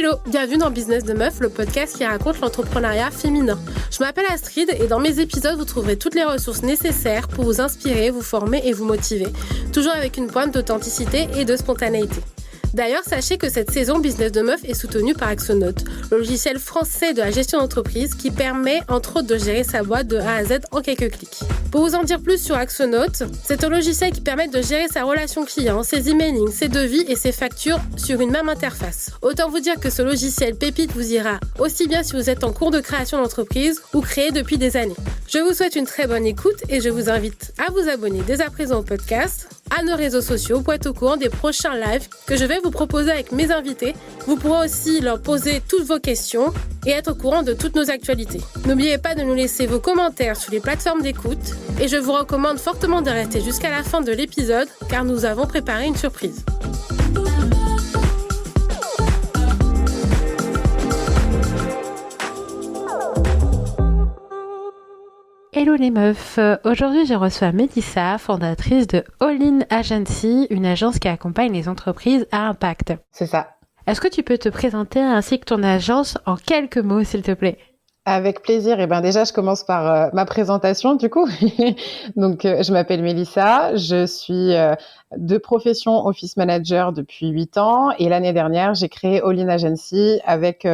Hello, bienvenue dans Business de Meuf, le podcast qui raconte l'entrepreneuriat féminin. Je m'appelle Astrid et dans mes épisodes, vous trouverez toutes les ressources nécessaires pour vous inspirer, vous former et vous motiver. Toujours avec une pointe d'authenticité et de spontanéité. D'ailleurs, sachez que cette saison Business de Meuf est soutenue par Axonote, le logiciel français de la gestion d'entreprise qui permet entre autres de gérer sa boîte de A à Z en quelques clics. Pour vous en dire plus sur Axonote, c'est un logiciel qui permet de gérer sa relation client, ses emailings, ses devis et ses factures sur une même interface. Autant vous dire que ce logiciel pépite vous ira aussi bien si vous êtes en cours de création d'entreprise ou créé depuis des années. Je vous souhaite une très bonne écoute et je vous invite à vous abonner dès à présent au podcast, à nos réseaux sociaux pour être au courant des prochains lives que je vais vous proposer avec mes invités. Vous pourrez aussi leur poser toutes vos questions et être au courant de toutes nos actualités. N'oubliez pas de nous laisser vos commentaires sur les plateformes d'écoute et je vous recommande fortement de rester jusqu'à la fin de l'épisode car nous avons préparé une surprise. Hello les meufs, aujourd'hui je reçois Mélissa, fondatrice de All In Agency, une agence qui accompagne les entreprises à impact. C'est ça. Est-ce que tu peux te présenter ainsi que ton agence en quelques mots s'il te plaît ? Avec plaisir. Et déjà, je commence par ma présentation, du coup. Donc, je m'appelle Mélissa. Je suis de profession office manager depuis 8 ans. Et l'année dernière, j'ai créé All In Agency avec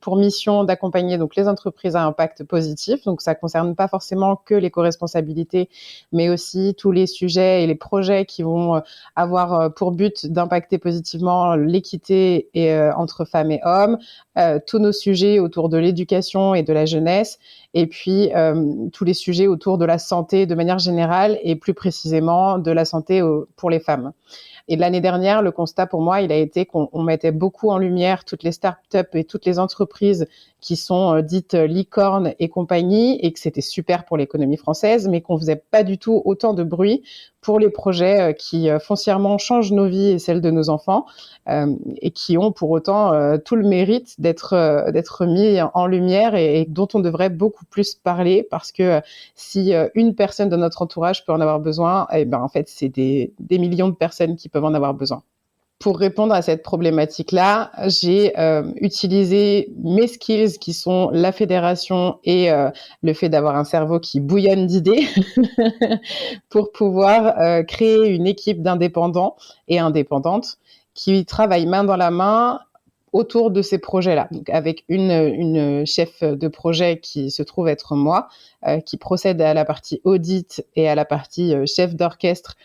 pour mission d'accompagner donc les entreprises à impact positif. Donc, ça concerne pas forcément que l'éco-responsabilité, mais aussi tous les sujets et les projets qui vont avoir pour but d'impacter positivement l'équité entre femmes et hommes. Tous nos sujets autour de l'éducation et de la jeunesse, et puis tous les sujets autour de la santé de manière générale et plus précisément de la santé pour les femmes. Et l'année dernière, le constat pour moi, il a été qu'on mettait beaucoup en lumière toutes les startups et toutes les entreprises qui sont dites licornes et compagnie, et que c'était super pour l'économie française, mais qu'on faisait pas du tout autant de bruit pour les projets qui foncièrement changent nos vies et celles de nos enfants, et qui ont pour autant tout le mérite d'être mis en lumière et dont on devrait beaucoup plus parler, parce que si une personne de notre entourage peut en avoir besoin, en fait, c'est des millions de personnes qui peuvent en avoir besoin. Pour répondre à cette problématique-là, j'ai utilisé mes skills qui sont la fédération et le fait d'avoir un cerveau qui bouillonne d'idées pour pouvoir créer une équipe d'indépendants et indépendantes qui travaillent main dans la main autour de ces projets-là. Donc, avec une chef de projet qui se trouve être moi, qui procède à la partie audit et à la partie chef d'orchestre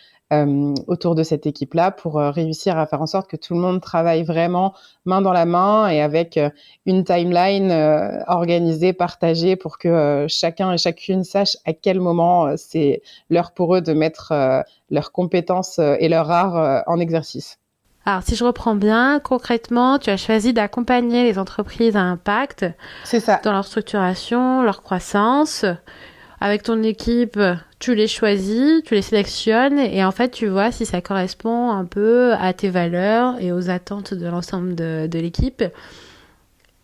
autour de cette équipe-là pour réussir à faire en sorte que tout le monde travaille vraiment main dans la main et avec une timeline organisée, partagée pour que chacun et chacune sache à quel moment c'est l'heure pour eux de mettre leurs compétences et leur art en exercice. Alors, si je reprends bien, concrètement, tu as choisi d'accompagner les entreprises à impact. C'est ça. Dans leur structuration, leur croissance. Avec ton équipe, tu les choisis, tu les sélectionnes et en fait, tu vois si ça correspond un peu à tes valeurs et aux attentes de l'ensemble de l'équipe.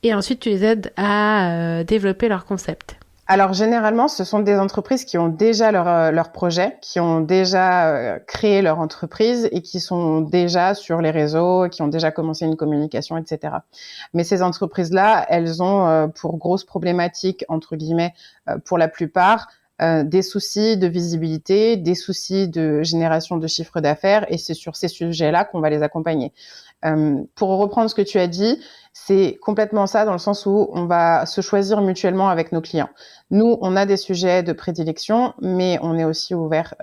Et ensuite, tu les aides à développer leur concept. Alors, généralement, ce sont des entreprises qui ont déjà leur projet, qui ont déjà créé leur entreprise et qui sont déjà sur les réseaux, qui ont déjà commencé une communication, etc. Mais ces entreprises-là, elles ont pour grosse problématique, entre guillemets, pour la plupart, des soucis de visibilité, des soucis de génération de chiffre d'affaires, et c'est sur ces sujets-là qu'on va les accompagner. Pour reprendre ce que tu as dit, c'est complètement ça dans le sens où on va se choisir mutuellement avec nos clients. Nous, on a des sujets de prédilection, mais on est aussi ouvert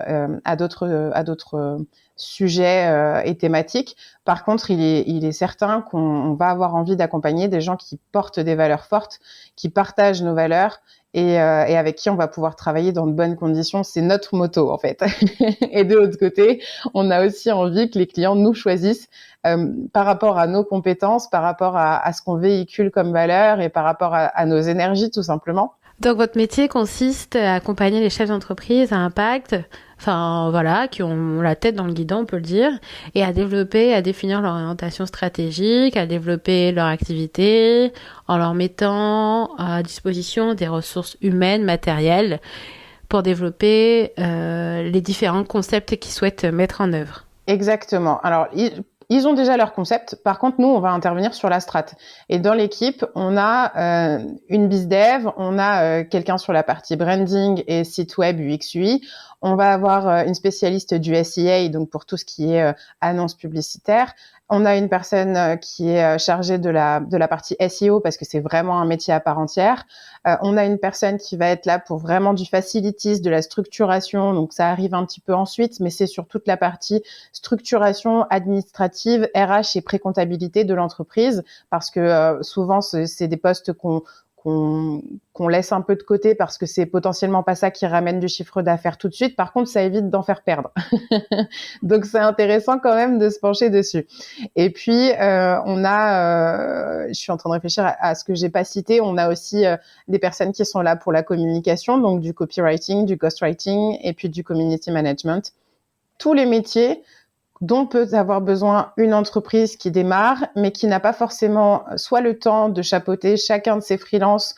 à d'autres sujets et thématiques. Par contre, il est certain qu'on va avoir envie d'accompagner des gens qui portent des valeurs fortes, qui partagent nos valeurs et avec qui on va pouvoir travailler dans de bonnes conditions. C'est notre motto, en fait. Et de l'autre côté, on a aussi envie que les clients nous choisissent par rapport à nos compétences, par rapport à ce qu'on véhicule comme valeur et par rapport à nos énergies, tout simplement. Donc, votre métier consiste à accompagner les chefs d'entreprise à impact, qui ont la tête dans le guidon, on peut le dire, et à développer, à définir leur orientation stratégique, à développer leur activité, en leur mettant à disposition des ressources humaines, matérielles, pour développer les différents concepts qu'ils souhaitent mettre en œuvre. Exactement. Alors, Ils ont déjà leur concept. Par contre, nous, on va intervenir sur la strat. Et dans l'équipe, on a une BizDev, on a quelqu'un sur la partie branding et site web UX UI. On va avoir une spécialiste du SEA, donc pour tout ce qui est annonce publicitaire. On a une personne qui est chargée de la partie SEO parce que c'est vraiment un métier à part entière. On a une personne qui va être là pour vraiment du facilities, de la structuration. Donc, ça arrive un petit peu ensuite, mais c'est sur toute la partie structuration administrative, RH et pré-comptabilité de l'entreprise parce que souvent, c'est des postes qu'on laisse un peu de côté parce que c'est potentiellement pas ça qui ramène du chiffre d'affaires tout de suite. Par contre, ça évite d'en faire perdre. Donc, c'est intéressant quand même de se pencher dessus. Et puis, je suis en train de réfléchir à ce que j'ai pas cité. On a aussi des personnes qui sont là pour la communication, donc du copywriting, du ghostwriting et puis du community management. Tous les métiers dont peut avoir besoin une entreprise qui démarre, mais qui n'a pas forcément soit le temps de chapeauter chacun de ses freelances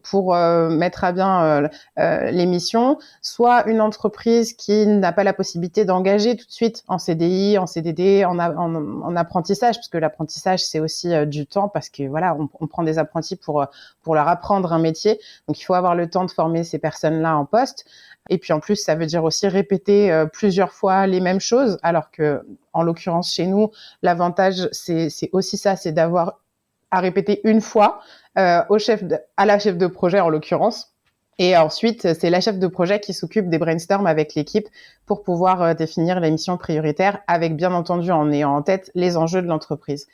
pour mettre à bien les missions, soit une entreprise qui n'a pas la possibilité d'engager tout de suite en CDI, en CDD, en apprentissage, parce que l'apprentissage, c'est aussi du temps, parce que voilà, on prend des apprentis pour leur apprendre un métier. Donc, il faut avoir le temps de former ces personnes-là en poste. Et puis en plus, ça veut dire aussi répéter plusieurs fois les mêmes choses, alors que, en l'occurrence chez nous, l'avantage c'est aussi ça, c'est d'avoir à répéter une fois à la chef de projet en l'occurrence. Et ensuite, c'est la chef de projet qui s'occupe des brainstorms avec l'équipe pour pouvoir définir les missions prioritaires, avec bien entendu en ayant en tête les enjeux de l'entreprise.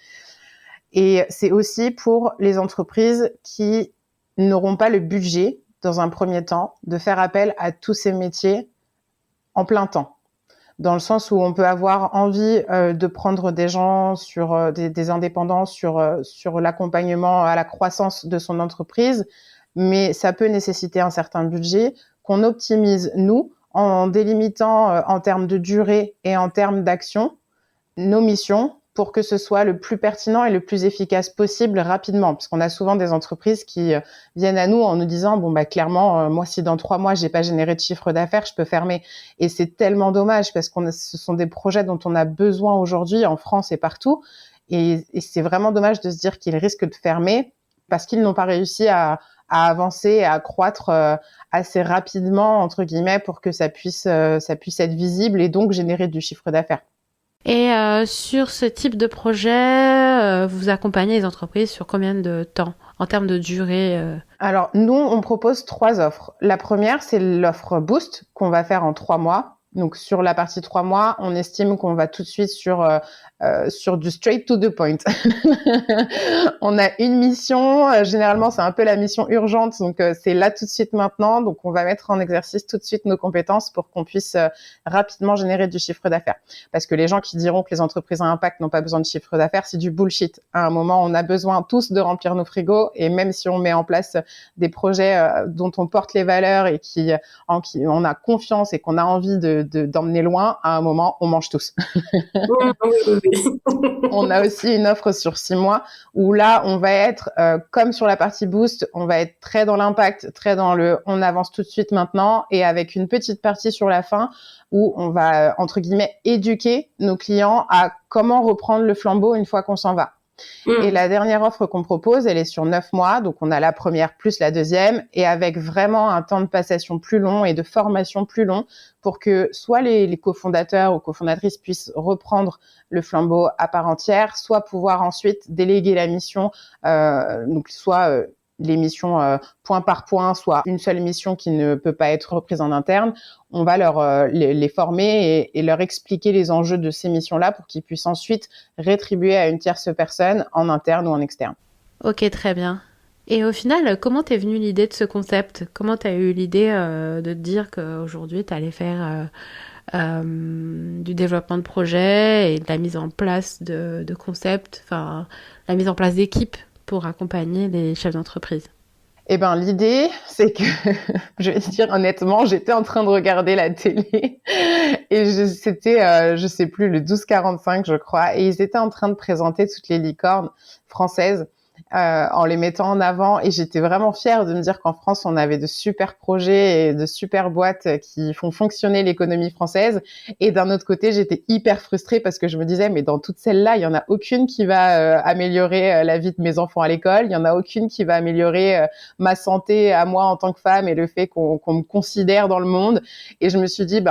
Et c'est aussi pour les entreprises qui n'auront pas le budget dans un premier temps, de faire appel à tous ces métiers en plein temps. Dans le sens où on peut avoir envie de prendre des gens sur des indépendants sur l'accompagnement à la croissance de son entreprise, mais ça peut nécessiter un certain budget qu'on optimise, nous, en délimitant en termes de durée et en termes d'action nos missions pour que ce soit le plus pertinent et le plus efficace possible rapidement. Parce qu'on a souvent des entreprises qui viennent à nous en nous disant, clairement, moi, si dans 3 mois, j'ai pas généré de chiffre d'affaires, je peux fermer. Et c'est tellement dommage parce ce sont des projets dont on a besoin aujourd'hui en France et partout. Et c'est vraiment dommage de se dire qu'ils risquent de fermer parce qu'ils n'ont pas réussi à avancer, à croître assez rapidement, entre guillemets, pour que ça puisse être visible et donc générer du chiffre d'affaires. Et sur ce type de projet, vous accompagnez les entreprises sur combien de temps en termes de durée Alors, nous, on propose 3 offres. La première, c'est l'offre Boost qu'on va faire en 3 mois. Donc, sur la partie 3 mois, on estime qu'on va tout de suite sur du straight to the point. On a une mission, généralement, c'est un peu la mission urgente, donc c'est là tout de suite maintenant. Donc, on va mettre en exercice tout de suite nos compétences pour qu'on puisse rapidement générer du chiffre d'affaires. Parce que les gens qui diront que les entreprises à impact n'ont pas besoin de chiffre d'affaires, c'est du bullshit. À un moment, on a besoin tous de remplir nos frigos, et même si on met en place des projets dont on porte les valeurs et en qui on a confiance et qu'on a envie d'emmener loin, à un moment, on mange tous. On a aussi une offre sur 6 mois où là, on va être, comme sur la partie Boost, on va être très dans l'impact, très dans on avance tout de suite maintenant, et avec une petite partie sur la fin où on va, entre guillemets, éduquer nos clients à comment reprendre le flambeau une fois qu'on s'en va. Et la dernière offre qu'on propose, elle est sur 9 mois. Donc, on a la première plus la deuxième, et avec vraiment un temps de passation plus long et de formation plus long pour que soit les cofondateurs ou cofondatrices puissent reprendre le flambeau à part entière, soit pouvoir ensuite déléguer la mission, donc soit les missions point par point, soit une seule mission qui ne peut pas être reprise en interne. On va les former et leur expliquer les enjeux de ces missions-là pour qu'ils puissent ensuite rétribuer à une tierce personne en interne ou en externe. Ok, très bien. Et au final, comment t'es venue l'idée de ce concept ? Comment t'as eu l'idée de te dire qu'aujourd'hui, t'allais faire du développement de projet et de la mise en place de concepts, enfin, la mise en place d'équipes pour accompagner les chefs d'entreprise ? Eh ben, l'idée, c'est que, je vais te dire honnêtement, j'étais en train de regarder la télé et c'était, je sais plus, le 12-45, je crois, et ils étaient en train de présenter toutes les licornes françaises. en les mettant en avant. Et j'étais vraiment fière de me dire qu'en France, on avait de super projets et de super boîtes qui font fonctionner l'économie française. Et d'un autre côté, j'étais hyper frustrée parce que je me disais, mais dans toutes celles-là, il y en a aucune qui va améliorer la vie de mes enfants à l'école. Il y en a aucune qui va améliorer ma santé à moi en tant que femme et le fait qu'on me considère dans le monde. Et je me suis dit,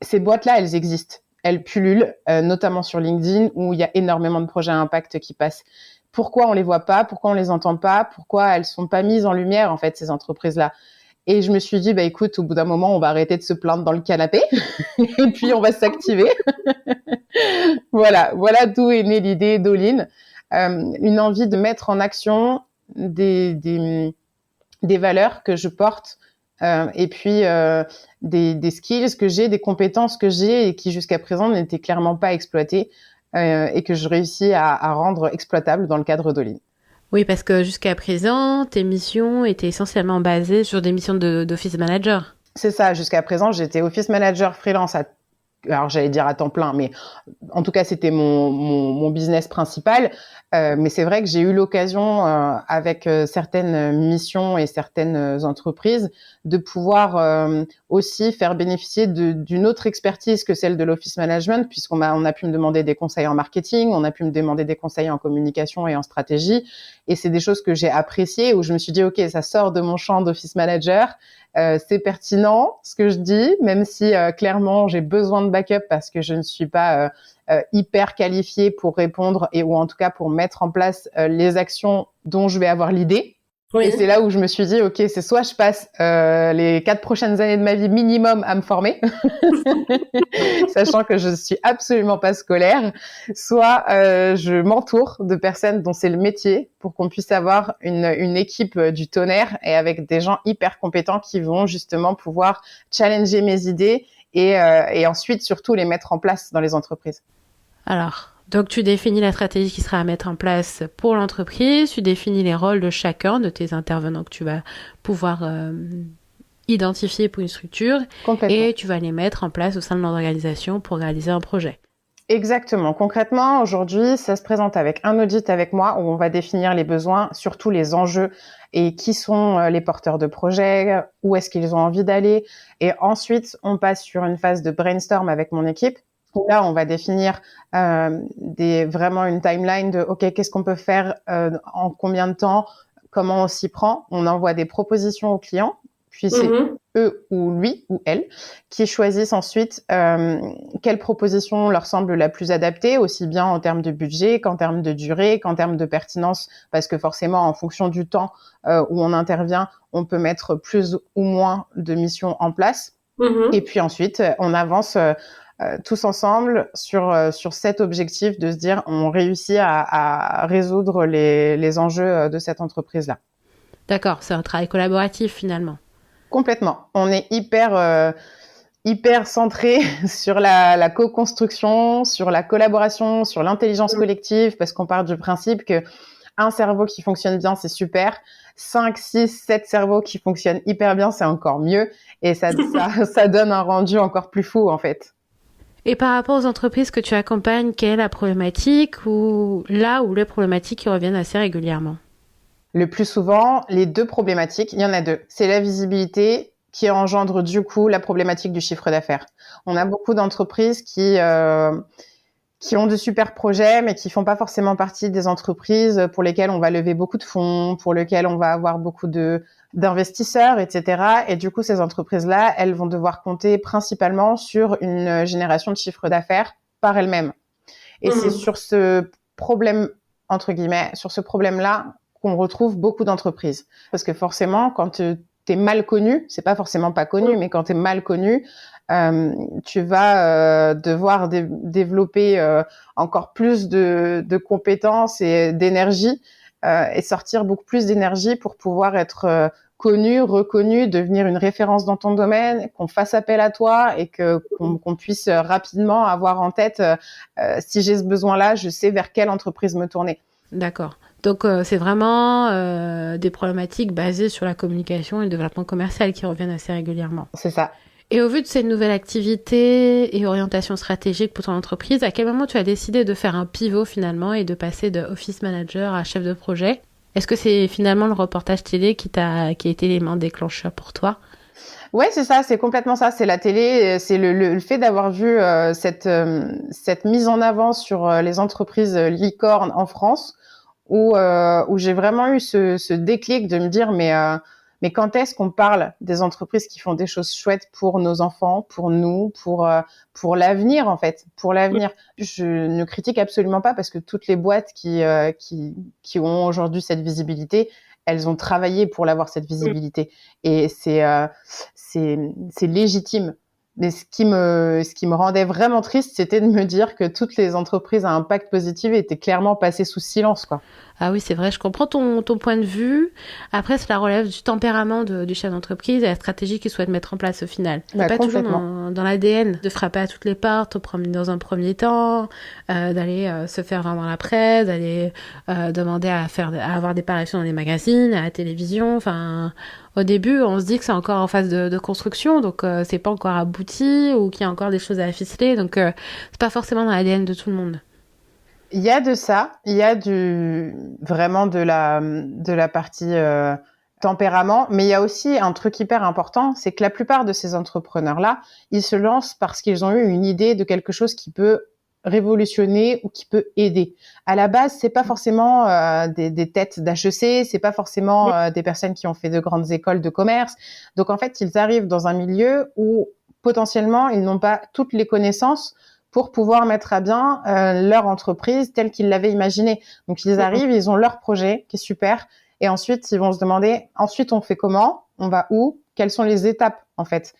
ces boîtes-là, elles existent. Elles pullulent, notamment sur LinkedIn, où il y a énormément de projets à impact qui passent. Pourquoi on les voit pas? Pourquoi on les entend pas? Pourquoi elles sont pas mises en lumière, en fait, ces entreprises-là? Et je me suis dit, écoute, au bout d'un moment, on va arrêter de se plaindre dans le canapé et puis on va s'activer. Voilà d'où est née l'idée d'All In. Une envie de mettre en action des valeurs que je porte et puis des skills que j'ai, des compétences que j'ai et qui jusqu'à présent n'étaient clairement pas exploitées et que je réussis à rendre exploitables dans le cadre d'All In. Oui, parce que jusqu'à présent, tes missions étaient essentiellement basées sur des missions d'office manager. C'est ça, jusqu'à présent, j'étais office manager freelance alors j'allais dire à temps plein, mais en tout cas c'était mon business principal. Mais c'est vrai que j'ai eu l'occasion, avec certaines missions et certaines entreprises, de pouvoir aussi faire bénéficier d'une autre expertise que celle de l'office management, puisqu'on a pu me demander des conseils en marketing, on a pu me demander des conseils en communication et en stratégie. Et c'est des choses que j'ai appréciées, où je me suis dit, OK, ça sort de mon champ d'office manager. C'est pertinent ce que je dis, même si clairement j'ai besoin de backup parce que je ne suis pas hyper qualifiée pour répondre ou en tout cas pour mettre en place les actions dont je vais avoir l'idée. Oui. Et c'est là où je me suis dit, OK, c'est soit je passe les 4 prochaines années de ma vie minimum à me former, sachant que je suis absolument pas scolaire, soit je m'entoure de personnes dont c'est le métier pour qu'on puisse avoir une équipe du tonnerre et avec des gens hyper compétents qui vont justement pouvoir challenger mes idées et ensuite surtout les mettre en place dans les entreprises. Alors, donc tu définis la stratégie qui sera à mettre en place pour l'entreprise, tu définis les rôles de chacun de tes intervenants que tu vas pouvoir identifier pour une structure et tu vas les mettre en place au sein de l'organisation pour réaliser un projet. Exactement. Concrètement, aujourd'hui, ça se présente avec un audit avec moi où on va définir les besoins, surtout les enjeux et qui sont les porteurs de projets, où est-ce qu'ils ont envie d'aller. Et ensuite, on passe sur une phase de brainstorm avec mon équipe. Là, on va définir vraiment une timeline de OK, qu'est-ce qu'on peut faire en combien de temps, comment on s'y prend. On envoie des propositions aux clients, puis c'est eux ou lui ou elle qui choisissent ensuite quelle proposition leur semble la plus adaptée, aussi bien en termes de budget qu'en termes de durée, qu'en termes de pertinence, parce que forcément, en fonction du temps où on intervient, on peut mettre plus ou moins de missions en place. Et puis ensuite, on avance tous ensemble sur cet objectif de se dire on réussit à résoudre les enjeux de cette entreprise-là. D'accord, c'est un travail collaboratif finalement. Complètement. On est hyper centré sur la co-construction, sur la collaboration, sur l'intelligence collective, parce qu'on part du principe que un cerveau qui fonctionne bien, c'est super. 5, 6, 7 cerveaux qui fonctionnent hyper bien, c'est encore mieux. Et ça donne un rendu encore plus fou, en fait. Et par rapport aux entreprises que tu accompagnes, quelle est la problématique ou les problématiques qui reviennent assez régulièrement? Le plus souvent, les 2 problématiques, il y en a 2. C'est la visibilité qui engendre du coup la problématique du chiffre d'affaires. On a beaucoup d'entreprises qui ont de super projets, mais qui font pas forcément partie des entreprises pour lesquelles on va lever beaucoup de fonds, pour lesquelles on va avoir beaucoup d'investisseurs, etc. Et du coup, ces entreprises-là, elles vont devoir compter principalement sur une génération de chiffre d'affaires par elles-mêmes. Et c'est sur ce problème, entre guillemets, sur ce problème-là qu'on retrouve beaucoup d'entreprises. Parce que forcément, quand t'es mal connu, c'est pas forcément pas connu, mais quand t'es mal connu, tu vas devoir développer encore plus de compétences et d'énergie et sortir beaucoup plus d'énergie pour pouvoir être connu, reconnu, devenir une référence dans ton domaine, qu'on fasse appel à toi et qu'on puisse rapidement avoir en tête si j'ai ce besoin-là, je sais vers quelle entreprise me tourner. D'accord. Donc, c'est vraiment des problématiques basées sur la communication et le développement commercial qui reviennent assez régulièrement. C'est ça. Et au vu de ces nouvelles activités et orientations stratégiques pour ton entreprise, à quel moment tu as décidé de faire un pivot finalement et de passer de office manager à chef de projet? Est-ce que c'est finalement le reportage télé qui a été l'élément déclencheur pour toi? Ouais, c'est ça, c'est complètement ça. C'est la télé, c'est le fait d'avoir vu cette mise en avant sur les entreprises licornes en France, où j'ai vraiment eu ce déclic de me dire mais quand est-ce qu'on parle des entreprises qui font des choses chouettes pour nos enfants, pour nous, pour l'avenir en fait, pour l'avenir. Je ne critique absolument pas parce que toutes les boîtes qui ont aujourd'hui cette visibilité, elles ont travaillé pour l'avoir cette visibilité et c'est légitime. Mais ce qui me rendait vraiment triste, c'était de me dire que toutes les entreprises à impact positif étaient clairement passées sous silence, quoi. Ah oui, c'est vrai, je comprends ton point de vue. Après, cela relève du tempérament du chef d'entreprise et la stratégie qu'il souhaite mettre en place au final. C'est pas toujours dans l'ADN de frapper à toutes les portes dans un premier temps, d'aller se faire vendre dans la presse, d'aller demander à avoir des parutions dans les magazines, à la télévision. Enfin, au début, on se dit que c'est encore en phase de construction, donc c'est pas encore abouti ou qu'il y a encore des choses à ficeler. Donc, c'est pas forcément dans l'ADN de tout le monde. Il y a de ça, il y a vraiment de la partie tempérament, mais il y a aussi un truc hyper important, c'est que la plupart de ces entrepreneurs-là, ils se lancent parce qu'ils ont eu une idée de quelque chose qui peut révolutionner ou qui peut aider. À la base, c'est pas forcément des têtes d'HEC, c'est pas forcément des personnes qui ont fait de grandes écoles de commerce. Donc en fait, ils arrivent dans un milieu où potentiellement ils n'ont pas toutes les connaissances pour pouvoir mettre à bien leur entreprise telle qu'ils l'avaient imaginée. Donc, ils arrivent, ils ont leur projet qui est super. Et ensuite, ils vont se demander, ensuite, on fait comment? On va où? Quelles sont les étapes, en fait?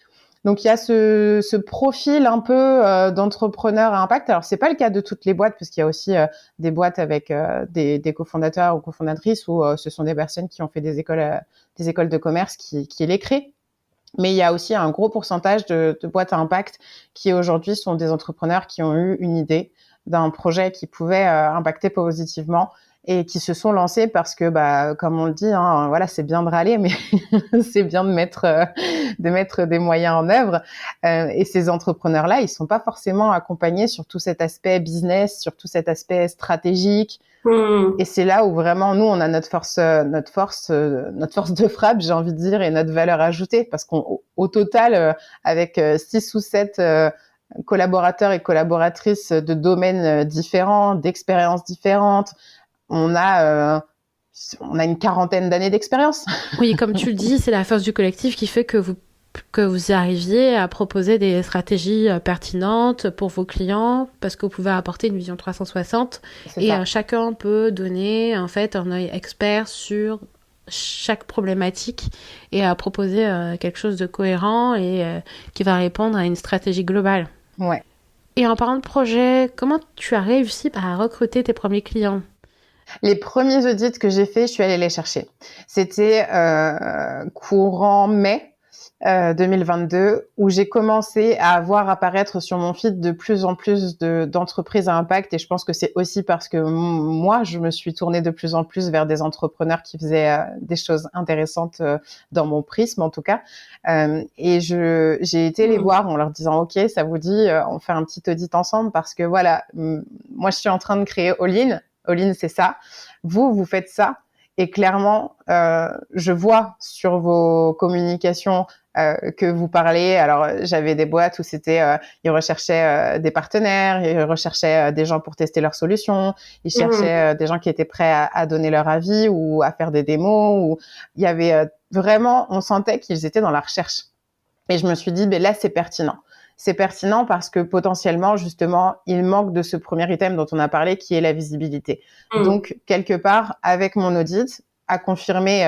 Donc, il y a ce profil un peu d'entrepreneur à impact. Alors, c'est pas le cas de toutes les boîtes, parce qu'il y a aussi des boîtes avec des cofondateurs ou cofondatrices où ce sont des personnes qui ont fait des écoles de commerce qui les créent. Mais il y a aussi un gros pourcentage de boîtes à impact qui aujourd'hui sont des entrepreneurs qui ont eu une idée d'un projet qui pouvait impacter positivement et qui se sont lancés parce que, comme on le dit, hein, voilà, c'est bien de râler, mais c'est bien de mettre des moyens en œuvre. Et ces entrepreneurs-là, ils sont pas forcément accompagnés sur tout cet aspect business, sur tout cet aspect stratégique. Et c'est là où vraiment nous on a notre force de frappe, j'ai envie de dire, et notre valeur ajoutée, parce qu'au total avec 6 ou 7 collaborateurs et collaboratrices de domaines différents, d'expériences différentes, on a une quarantaine d'années d'expérience. Oui, comme tu le dis, c'est la force du collectif qui fait que vous arriviez à proposer des stratégies pertinentes pour vos clients parce que vous pouvez apporter une vision 360 et chacun peut donner en fait un œil expert sur chaque problématique et à proposer quelque chose de cohérent et qui va répondre à une stratégie globale. Ouais. Et en parlant de projet, comment tu as réussi à recruter tes premiers clients? Les premiers audits que j'ai faits, je suis allée les chercher. C'était courant mai 2022, où j'ai commencé à voir apparaître sur mon feed de plus en plus d'entreprises à impact, et je pense que c'est aussi parce que moi, je me suis tournée de plus en plus vers des entrepreneurs qui faisaient des choses intéressantes dans mon prisme, en tout cas. Et j'ai été les voir en leur disant, OK, ça vous dit, on fait un petit audit ensemble parce que voilà, moi, je suis en train de créer All-in. All-in, c'est ça. Vous faites ça. Et clairement, je vois sur vos communications que vous parlez. Alors, j'avais des boîtes où c'était, ils recherchaient des partenaires, ils recherchaient des gens pour tester leurs solutions, ils cherchaient des gens qui étaient prêts à donner leur avis ou à faire des démos. Ou il y avait vraiment, on sentait qu'ils étaient dans la recherche. Et je me suis dit, ben là, c'est pertinent. C'est pertinent parce que potentiellement, justement, il manque de ce premier item dont on a parlé, qui est la visibilité. Donc, quelque part, avec mon audit, à confirmer,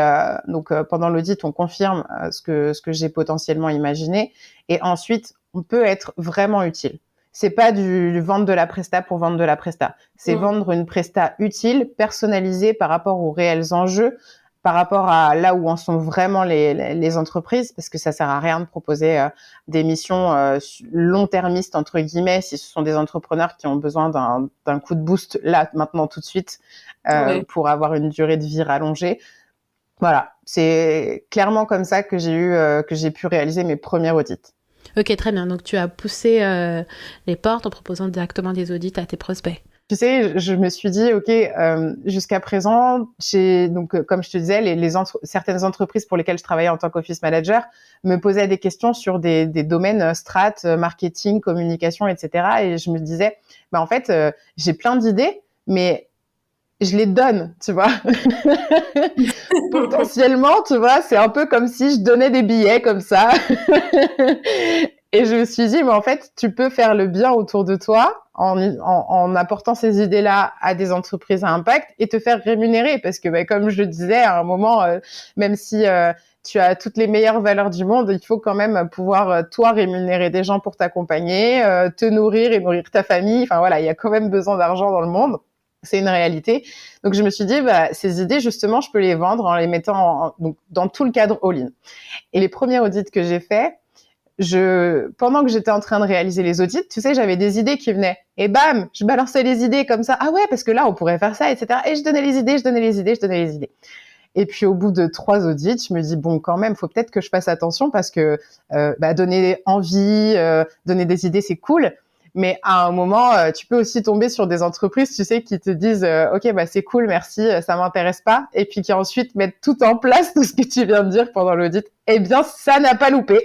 pendant l'audit, on confirme ce que j'ai potentiellement imaginé. Et ensuite, on peut être vraiment utile. C'est pas du vendre de la presta pour vendre de la presta. C'est vendre une presta utile, personnalisée par rapport aux réels enjeux, par rapport à là où en sont vraiment les entreprises, parce que ça sert à rien de proposer des missions long-termistes, entre guillemets, si ce sont des entrepreneurs qui ont besoin d'un coup de boost là, maintenant, tout de suite, pour avoir une durée de vie rallongée. Voilà, c'est clairement comme ça que j'ai pu réaliser mes premiers audits. Ok, très bien. Donc, tu as poussé les portes en proposant directement des audits à tes prospects. Tu sais, je me suis dit, OK, jusqu'à présent, comme je te disais, certaines entreprises pour lesquelles je travaillais en tant qu'office manager me posaient des questions sur des domaines strat, marketing, communication, etc. Et je me disais, en fait, j'ai plein d'idées, mais je les donne, tu vois. Potentiellement, tu vois, c'est un peu comme si je donnais des billets comme ça. Et je me suis dit, mais en fait, tu peux faire le bien autour de toi en apportant ces idées-là à des entreprises à impact et te faire rémunérer. Parce que, comme je le disais, à un moment, même si tu as toutes les meilleures valeurs du monde, il faut quand même pouvoir, toi, rémunérer des gens pour t'accompagner, te nourrir et nourrir ta famille. Enfin, voilà, il y a quand même besoin d'argent dans le monde. C'est une réalité. Donc, je me suis dit, ces idées, justement, je peux les vendre en les mettant donc, dans tout le cadre all-in. Et les premiers audits que j'ai faits, pendant que j'étais en train de réaliser les audits, tu sais, j'avais des idées qui venaient. Et bam, je balançais les idées comme ça. Ah ouais, parce que là, on pourrait faire ça, etc. Et je donnais les idées. Et puis, au bout de 3 audits, je me dis, bon, quand même, faut peut-être que je fasse attention parce que donner envie, donner des idées, c'est cool. Mais à un moment, tu peux aussi tomber sur des entreprises, tu sais, qui te disent OK, c'est cool, merci, ça m'intéresse pas, et puis qui ensuite mettent tout en place, tout ce que tu viens de dire pendant l'audit. Eh bien, ça n'a pas loupé.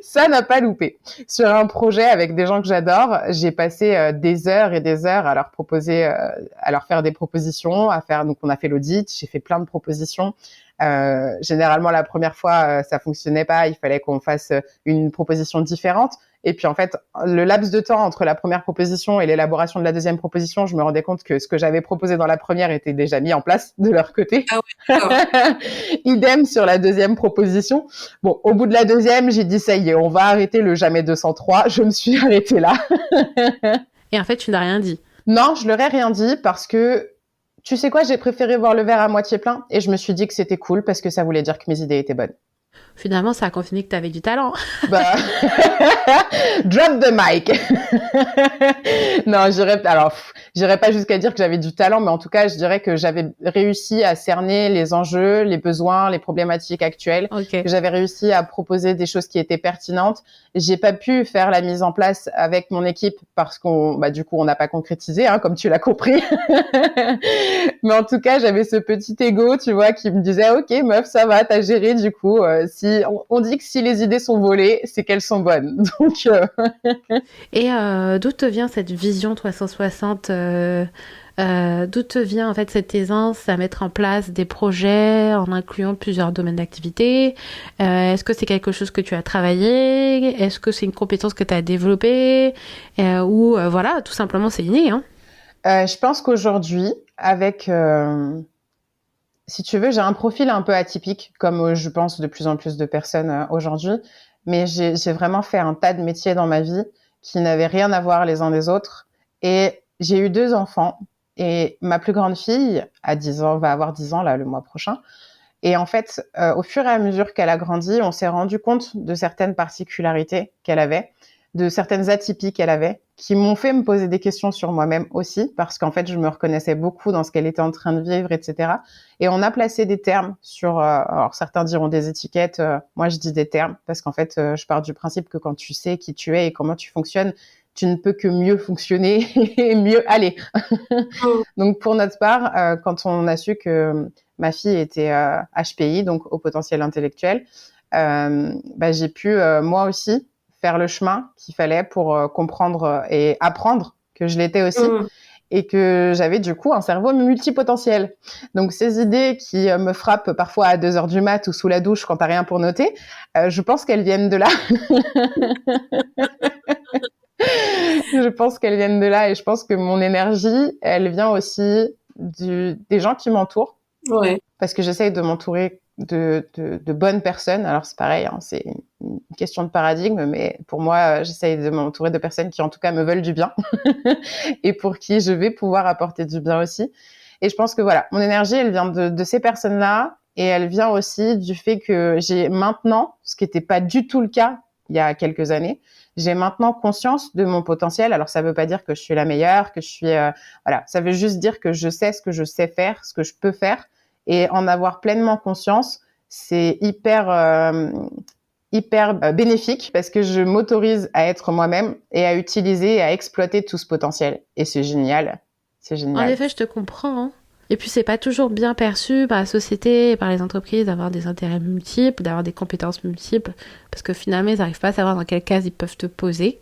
Ça n'a pas loupé. Sur un projet avec des gens que j'adore, j'ai passé des heures et des heures à leur proposer, à leur faire des propositions, donc on a fait l'audit, j'ai fait plein de propositions. Généralement, la première fois, ça fonctionnait pas, il fallait qu'on fasse une proposition différente. Et puis, en fait, le laps de temps entre la première proposition et l'élaboration de la deuxième proposition, je me rendais compte que ce que j'avais proposé dans la première était déjà mis en place de leur côté. Ah oui, Idem sur la deuxième proposition. Bon, au bout de la deuxième, j'ai dit, ça y est, on va arrêter le jamais 203. Je me suis arrêtée là. Et en fait, tu n'as rien dit. Non, je leur ai rien dit parce que, tu sais quoi, j'ai préféré voir le verre à moitié plein et je me suis dit que c'était cool parce que ça voulait dire que mes idées étaient bonnes. Finalement, ça a confirmé que tu avais du talent. Drop the mic. Non, j'irais pas jusqu'à dire que j'avais du talent, mais en tout cas, je dirais que j'avais réussi à cerner les enjeux, les besoins, les problématiques actuelles. Okay. Que j'avais réussi à proposer des choses qui étaient pertinentes. J'ai pas pu faire la mise en place avec mon équipe parce du coup, on n'a pas concrétisé, comme tu l'as compris. Mais en tout cas, j'avais ce petit ego, tu vois, qui me disait, OK, meuf, ça va, t'as géré, du coup, on dit que si les idées sont volées, c'est qu'elles sont bonnes. Donc, Et d'où te vient cette vision 360 d'où te vient en fait cette aisance à mettre en place des projets en incluant plusieurs domaines d'activité? Est-ce que c'est quelque chose que tu as travaillé? Est-ce que c'est une compétence que tu as développée? Ou voilà, tout simplement c'est inné, hein? Je pense qu'aujourd'hui, avec... si tu veux, j'ai un profil un peu atypique, comme je pense de plus en plus de personnes aujourd'hui, mais j'ai vraiment fait un tas de métiers dans ma vie qui n'avaient rien à voir les uns des autres. Et j'ai eu 2 enfants, et ma plus grande fille a 10 ans, va avoir 10 ans là le mois prochain. Et en fait, au fur et à mesure qu'elle a grandi, on s'est rendu compte de certaines particularités qu'elle avait, de certaines atypies qu'elle avait, qui m'ont fait me poser des questions sur moi-même aussi, parce qu'en fait, je me reconnaissais beaucoup dans ce qu'elle était en train de vivre, etc. Et on a placé des termes sur... alors, certains diront des étiquettes, moi je dis des termes, parce qu'en fait, je pars du principe que quand tu sais qui tu es et comment tu fonctionnes, tu ne peux que mieux fonctionner et mieux aller. Donc, pour notre part, quand on a su que ma fille était HPI, donc au potentiel intellectuel, j'ai pu, moi aussi, faire le chemin qu'il fallait pour comprendre et apprendre que je l'étais aussi et que j'avais du coup un cerveau multipotentiel. Donc ces idées qui me frappent parfois à 2h du mat ou sous la douche quand t'as rien pour noter, je pense qu'elles viennent de là. Je pense qu'elles viennent de là et je pense que mon énergie, elle vient aussi des gens qui m'entourent. Ouais. Parce que j'essaye de m'entourer de bonnes personnes. Alors c'est pareil, c'est une question de paradigme, mais pour moi, j'essaye de m'entourer de personnes qui en tout cas me veulent du bien et pour qui je vais pouvoir apporter du bien aussi. Et je pense que voilà, mon énergie, elle vient de ces personnes-là et elle vient aussi du fait que j'ai maintenant, ce qui n'était pas du tout le cas il y a quelques années, j'ai maintenant conscience de mon potentiel. Alors ça veut pas dire que je suis la meilleure, que je suis voilà, ça veut juste dire que je sais ce que je sais faire, ce que je peux faire. Et en avoir pleinement conscience, c'est hyper hyper bénéfique parce que je m'autorise à être moi-même et à utiliser et à exploiter tout ce potentiel. Et c'est génial. C'est génial. En effet, je te comprends, hein. Et puis, c'est pas toujours bien perçu par la société et par les entreprises d'avoir des intérêts multiples, d'avoir des compétences multiples, parce que finalement, ils n'arrivent pas à savoir dans quelle case ils peuvent te poser.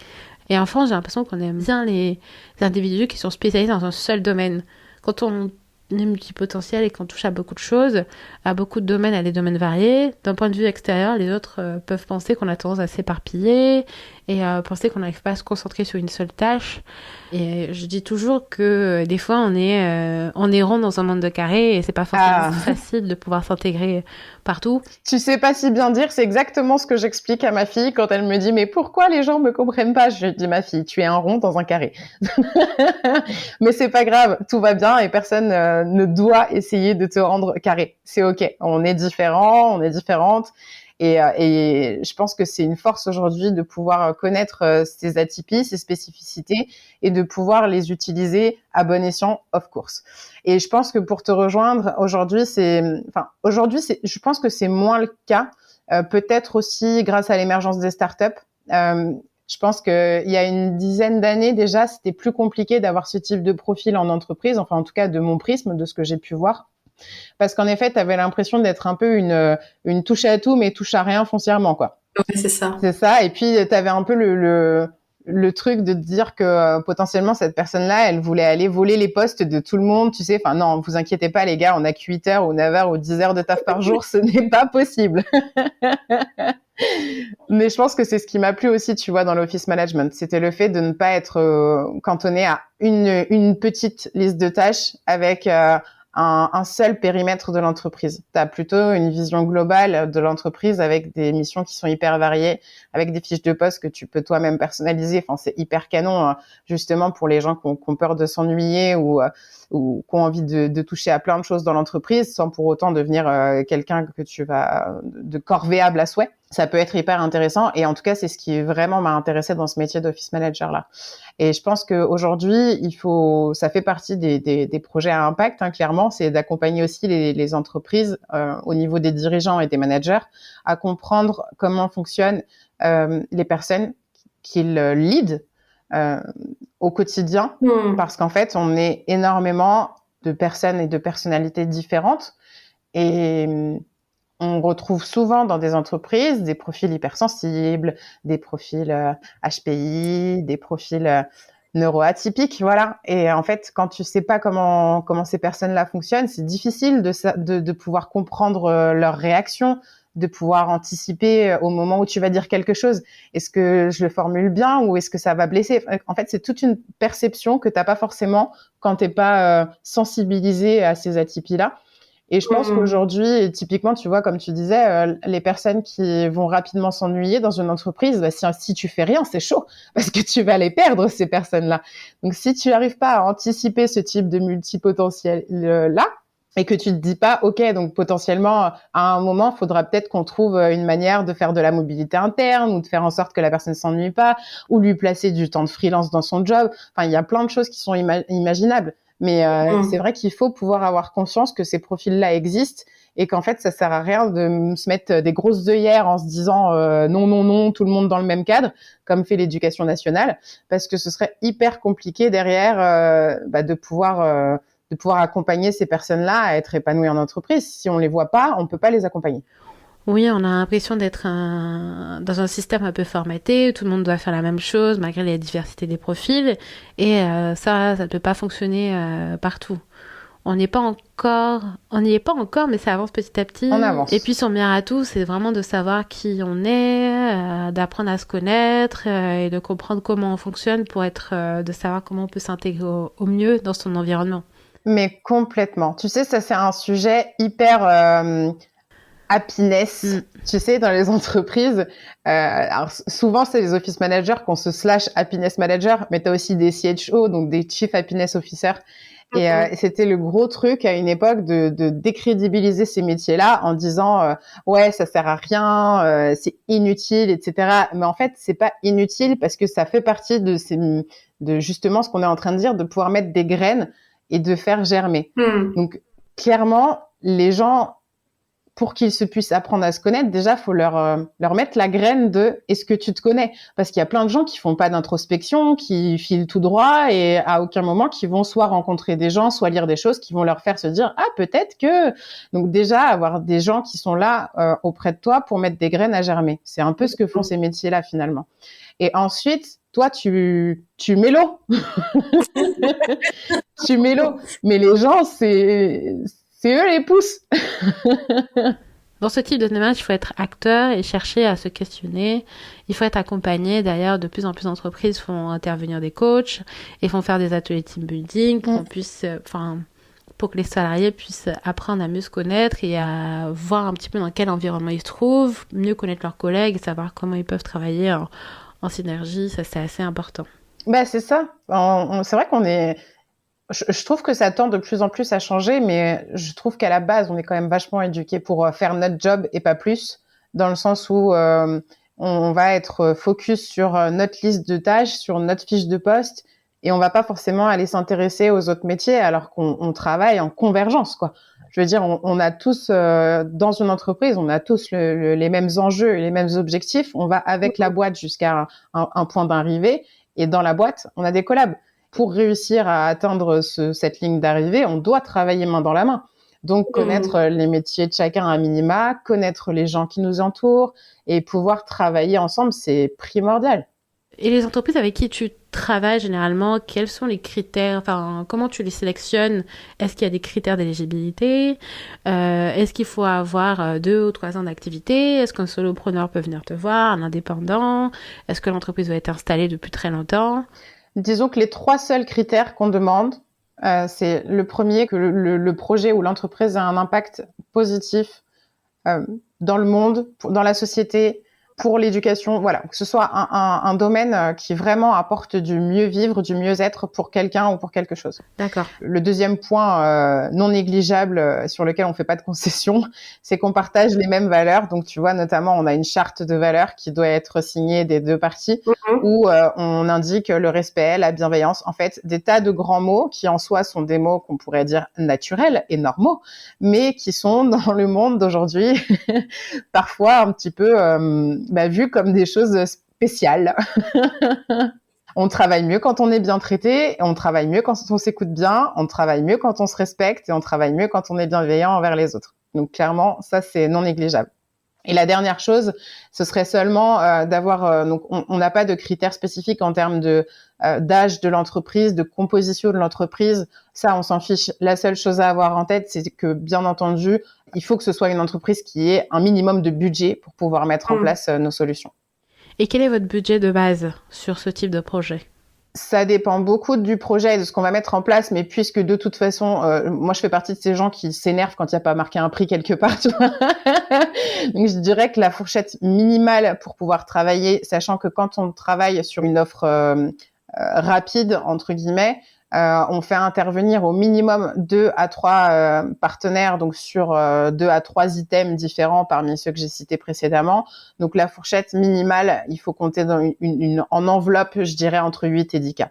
Et en France, j'ai l'impression qu'on aime bien les individus qui sont spécialisés dans un seul domaine. Quand on est multipotentiel et qu'on touche à beaucoup de choses, à beaucoup de domaines, à des domaines variés, d'un point de vue extérieur, les autres peuvent penser qu'on a tendance à s'éparpiller et penser qu'on n'arrive pas à se concentrer sur une seule tâche. Et je dis toujours que des fois, on est rond dans un monde de carrés et c'est pas forcément facile de pouvoir s'intégrer partout. Tu sais pas si bien dire, c'est exactement ce que j'explique à ma fille quand elle me dit « Mais pourquoi les gens me comprennent pas ?» Je lui dis « Ma fille, tu es un rond dans un carré. » Mais c'est pas grave, tout va bien et personne ne doit essayer de te rendre carré. C'est OK, on est différents, on est différentes. Et je pense que c'est une force aujourd'hui de pouvoir connaître ces atypies, ces spécificités et de pouvoir les utiliser à bon escient, of course. Et je pense que pour te rejoindre, aujourd'hui, je pense que c'est moins le cas, peut-être aussi grâce à l'émergence des startups. Je pense qu'il y a une dizaine d'années déjà, c'était plus compliqué d'avoir ce type de profil en entreprise, enfin en tout cas de mon prisme, de ce que j'ai pu voir. Parce qu'en effet, tu avais l'impression d'être un peu une touche à tout, mais touche à rien foncièrement, quoi. Ouais, c'est ça. C'est ça. Et puis, tu avais un peu le truc de te dire que potentiellement, cette personne-là, elle voulait aller voler les postes de tout le monde, tu sais. Enfin, non, vous inquiétez pas, les gars, on a que 8 heures ou 9 heures ou 10 heures de taf par jour, ce n'est pas possible. Mais je pense que c'est ce qui m'a plu aussi, tu vois, dans l'office management. C'était le fait de ne pas être cantonné à une petite liste de tâches avec un seul périmètre de l'entreprise. Tu as plutôt une vision globale de l'entreprise avec des missions qui sont hyper variées, avec des fiches de poste que tu peux toi-même personnaliser. Enfin, c'est hyper canon, justement, pour les gens qui ont peur de s'ennuyer ou qui ont envie de toucher à plein de choses dans l'entreprise sans pour autant devenir quelqu'un que tu vas de corvéable à souhait. Ça peut être hyper intéressant et en tout cas, c'est ce qui vraiment m'a intéressé dans ce métier d'office manager là. Et je pense qu'aujourd'hui, ça fait partie des projets à impact, hein, clairement, c'est d'accompagner aussi les entreprises au niveau des dirigeants et des managers à comprendre comment fonctionnent les personnes qu'ils lead au quotidien, parce qu'en fait, on est énormément de personnes et de personnalités différentes et on retrouve souvent dans des entreprises des profils hypersensibles, des profils HPI, des profils neuroatypiques, voilà. Et en fait, quand tu sais pas comment ces personnes-là fonctionnent, c'est difficile de pouvoir comprendre leurs réactions, de pouvoir anticiper au moment où tu vas dire quelque chose. Est-ce que je le formule bien ou est-ce que ça va blesser ? En fait, c'est toute une perception que t'as pas forcément quand t'es pas sensibilisé à ces atypies-là. Et je pense qu'aujourd'hui, typiquement, tu vois, comme tu disais, les personnes qui vont rapidement s'ennuyer dans une entreprise, bah, si tu fais rien, c'est chaud parce que tu vas les perdre, ces personnes-là. Donc, si tu n'arrives pas à anticiper ce type de multipotentiel-là et que tu te dis pas, OK, donc potentiellement, à un moment, il faudra peut-être qu'on trouve une manière de faire de la mobilité interne ou de faire en sorte que la personne ne s'ennuie pas ou lui placer du temps de freelance dans son job. Enfin, il y a plein de choses qui sont imaginables. Mais c'est vrai qu'il faut pouvoir avoir conscience que ces profils-là existent et qu'en fait, ça sert à rien de se mettre des grosses œillères en se disant non, tout le monde dans le même cadre, comme fait l'éducation nationale, parce que ce serait hyper compliqué derrière de pouvoir accompagner ces personnes-là à être épanouies en entreprise. Si on les voit pas, on peut pas les accompagner. Oui, on a l'impression d'être dans un système un peu formaté, où tout le monde doit faire la même chose malgré la diversité des profils, et ça ne peut pas fonctionner partout. On n'y est pas encore, mais ça avance petit à petit. On avance. Et puis son meilleur atout, c'est vraiment de savoir qui on est, d'apprendre à se connaître et de comprendre comment on fonctionne pour de savoir comment on peut s'intégrer au mieux dans son environnement. Mais complètement. Tu sais, ça c'est un sujet hyper happiness, tu sais, dans les entreprises. Alors souvent, c'est les office managers qu'on se slash happiness manager, mais tu as aussi des CHO, donc des chief happiness officers. Et c'était le gros truc à une époque de décrédibiliser ces métiers-là en disant ouais, ça sert à rien, c'est inutile, etc. Mais en fait, c'est pas inutile parce que ça fait partie de justement ce qu'on est en train de dire, de pouvoir mettre des graines et de faire germer. Donc clairement, les gens pour qu'ils se puissent apprendre à se connaître, déjà, faut leur mettre la graine de « est-ce que tu te connais ?» Parce qu'il y a plein de gens qui font pas d'introspection, qui filent tout droit et à aucun moment qui vont soit rencontrer des gens, soit lire des choses qui vont leur faire se dire « Ah, peut-être que… » Donc déjà, avoir des gens qui sont là auprès de toi pour mettre des graines à germer. C'est un peu ce que font ces métiers-là, finalement. Et ensuite, toi, tu mets l'eau. Tu mets l'eau. Mais les gens, c'est eux les pouces. Dans ce type de démarche, il faut être acteur et chercher à se questionner. Il faut être accompagné. D'ailleurs, de plus en plus d'entreprises font intervenir des coachs et font faire des ateliers team building pour qu'on puisse, pour que les salariés puissent apprendre à mieux se connaître et à voir un petit peu dans quel environnement ils se trouvent, mieux connaître leurs collègues et savoir comment ils peuvent travailler en synergie. Ça, c'est assez important. Bah, c'est ça. C'est vrai qu'on est… Je trouve que ça tend de plus en plus à changer, mais je trouve qu'à la base, on est quand même vachement éduqués pour faire notre job et pas plus, dans le sens où on va être focus sur notre liste de tâches, sur notre fiche de poste, et on va pas forcément aller s'intéresser aux autres métiers, alors qu'on travaille en convergence, quoi. Je veux dire, on a tous, dans une entreprise, on a tous les mêmes enjeux et les mêmes objectifs. On va avec la boîte jusqu'à un point d'arrivée, et dans la boîte, on a des collabs. Pour réussir à atteindre cette ligne d'arrivée, on doit travailler main dans la main. Donc, connaître les métiers de chacun à minima, connaître les gens qui nous entourent et pouvoir travailler ensemble, c'est primordial. Et les entreprises avec qui tu travailles généralement, quels sont les critères, enfin, comment tu les sélectionnes? Est-ce qu'il y a des critères d'éligibilité? Est-ce qu'il faut avoir 2 ou 3 ans d'activité? Est-ce qu'un solopreneur peut venir te voir, un indépendant? Est-ce que l'entreprise doit être installée depuis très longtemps? Disons que les 3 seuls critères qu'on demande, c'est le premier, que le projet ou l'entreprise a un impact positif dans le monde, dans la société, pour l'éducation, voilà, que ce soit un domaine qui vraiment apporte du mieux vivre, du mieux-être pour quelqu'un ou pour quelque chose. D'accord. Le deuxième point non négligeable sur lequel on fait pas de concession, c'est qu'on partage les mêmes valeurs. Donc, tu vois, notamment, on a une charte de valeurs qui doit être signée des 2 parties où on indique le respect, la bienveillance, en fait, des tas de grands mots qui en soi sont des mots qu'on pourrait dire naturels et normaux, mais qui sont dans le monde d'aujourd'hui parfois un petit peu vus comme des choses spéciales. On travaille mieux quand on est bien traité, on travaille mieux quand on s'écoute bien, on travaille mieux quand on se respecte et on travaille mieux quand on est bienveillant envers les autres. Donc clairement, ça c'est non négligeable. Et la dernière chose, ce serait seulement d'avoir… donc on n'a pas de critères spécifiques en termes d'âge de l'entreprise, de composition de l'entreprise. Ça, on s'en fiche. La seule chose à avoir en tête, c'est que bien entendu, il faut que ce soit une entreprise qui ait un minimum de budget pour pouvoir mettre en place nos solutions. Et quel est votre budget de base sur ce type de projet? Ça dépend beaucoup du projet et de ce qu'on va mettre en place, mais puisque de toute façon, moi je fais partie de ces gens qui s'énervent quand il n'y a pas marqué un prix quelque part, tu vois. Donc je dirais que la fourchette minimale pour pouvoir travailler, sachant que quand on travaille sur une offre rapide, entre guillemets, on fait intervenir au minimum 2 à 3 partenaires, donc sur 2 à 3 items différents parmi ceux que j'ai cités précédemment. Donc la fourchette minimale, il faut compter dans en enveloppe, je dirais entre 8 et 10 cas.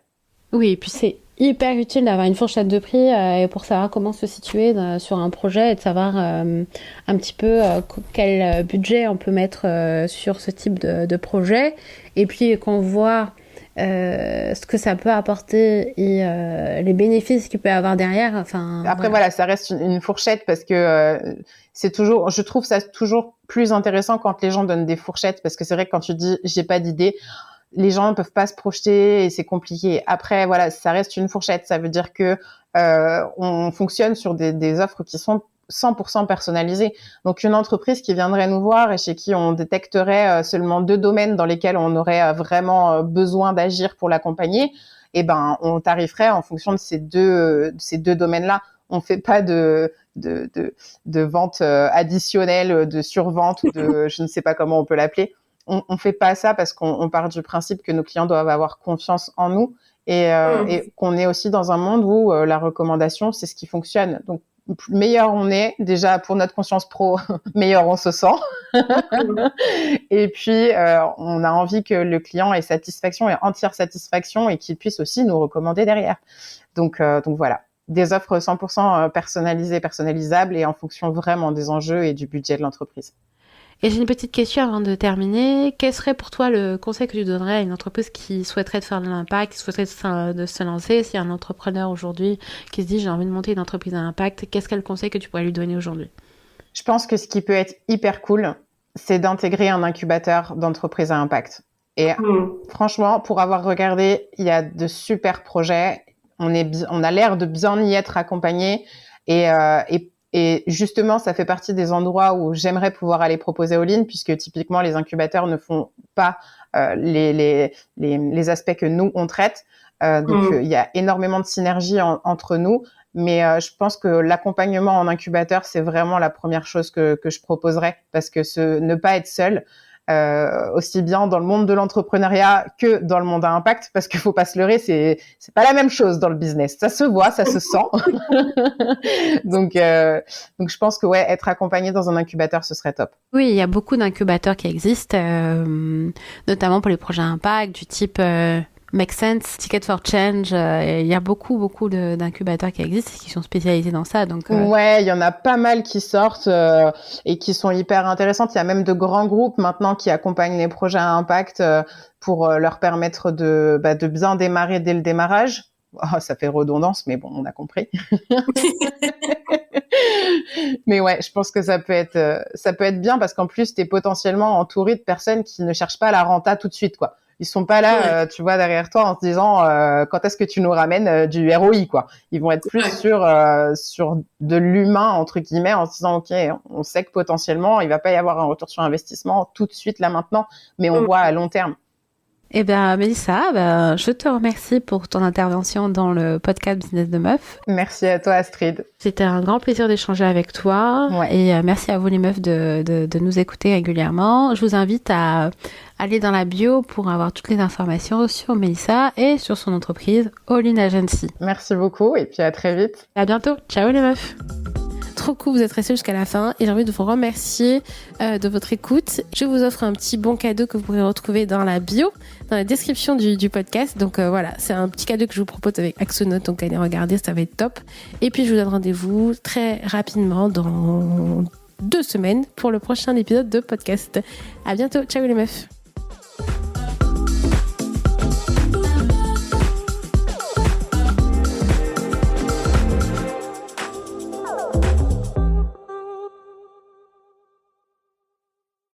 Oui, et puis c'est hyper utile d'avoir une fourchette de prix pour savoir comment se situer sur un projet et de savoir un petit peu quel budget on peut mettre sur ce type de projet. Et puis qu'on voit ce que ça peut apporter et les bénéfices qu'il peut y avoir derrière. Enfin, après, voilà, ça reste une fourchette parce que c'est toujours, je trouve ça toujours plus intéressant quand les gens donnent des fourchettes parce que c'est vrai que quand tu dis j'ai pas d'idée, les gens ne peuvent pas se projeter et c'est compliqué. Après, voilà, ça reste une fourchette. Ça veut dire que on fonctionne sur des offres qui sont 100% personnalisé. Donc, une entreprise qui viendrait nous voir et chez qui on détecterait seulement 2 domaines dans lesquels on aurait vraiment besoin d'agir pour l'accompagner, eh ben, on tariferait en fonction de ces deux domaines-là. On fait pas de vente additionnelle, de survente ou de, je ne sais pas comment on peut l'appeler. On fait pas ça parce qu'on part du principe que nos clients doivent avoir confiance en nous et qu'on est aussi dans un monde où la recommandation, c'est ce qui fonctionne. Donc, meilleur on est, déjà pour notre conscience pro, meilleur on se sent. Et puis, on a envie que le client ait satisfaction et entière satisfaction et qu'il puisse aussi nous recommander derrière. Donc voilà. des offres 100% personnalisées, personnalisables et en fonction vraiment des enjeux et du budget de l'entreprise. Et j'ai une petite question avant de terminer. Quel serait pour toi le conseil que tu donnerais à une entreprise qui souhaiterait faire de l'impact, qui souhaiterait de se lancer? S'il y a un entrepreneur aujourd'hui qui se dit j'ai envie de monter une entreprise à impact, qu'est-ce qu'est le conseil que tu pourrais lui donner aujourd'hui? Je pense que ce qui peut être hyper cool, c'est d'intégrer un incubateur d'entreprise à impact. Et franchement, pour avoir regardé, il y a de super projets. On a l'air de bien y être accompagné et justement, ça fait partie des endroits où j'aimerais pouvoir aller proposer All In, puisque typiquement, les incubateurs ne font pas les aspects que nous, on traite. Donc, il y a énormément de synergie entre nous. Mais je pense que l'accompagnement en incubateur, c'est vraiment la première chose que je proposerais, parce que ne pas être seul, aussi bien dans le monde de l'entrepreneuriat que dans le monde à impact, parce qu'il faut pas se leurrer, c'est pas la même chose dans le business. Ça se voit, ça se sent. Donc je pense que être accompagné dans un incubateur, ce serait top. Oui, il y a beaucoup d'incubateurs qui existent, notamment pour les projets à impact du type Make Sense, Ticket for Change. Il y a beaucoup d'incubateurs qui existent et qui sont spécialisés dans ça. Donc, ouais, il y en a pas mal qui sortent et qui sont hyper intéressantes. Il y a même de grands groupes maintenant qui accompagnent les projets à impact pour leur permettre de bien démarrer dès le démarrage. Oh, ça fait redondance, mais bon, on a compris. Mais ouais, je pense que ça peut être bien parce qu'en plus, t'es potentiellement entouré de personnes qui ne cherchent pas la renta tout de suite, quoi. Ils sont pas là, tu vois, derrière toi en se disant quand est-ce que tu nous ramènes du ROI, quoi. Ils vont être plus sur de l'humain entre guillemets, en se disant ok, on sait que potentiellement il va pas y avoir un retour sur investissement tout de suite là maintenant, mais on voit à long terme. Eh bien, Mélissa, je te remercie pour ton intervention dans le podcast Business de Meufs. Merci à toi, Astrid. C'était un grand plaisir d'échanger avec toi. Ouais. Et merci à vous, les meufs, de nous écouter régulièrement. Je vous invite à aller dans la bio pour avoir toutes les informations sur Mélissa et sur son entreprise All In Agency. Merci beaucoup et puis à très vite. À bientôt. Ciao, les meufs. Trop cool, vous êtes restés jusqu'à la fin et j'ai envie de vous remercier de votre écoute. Je vous offre un petit bon cadeau que vous pourrez retrouver dans la bio, dans la description du podcast. Donc voilà, c'est un petit cadeau que je vous propose avec Axonote, donc allez regarder, ça va être top. Et puis je vous donne rendez-vous très rapidement dans 2 semaines pour le prochain épisode de podcast. À bientôt, ciao les meufs.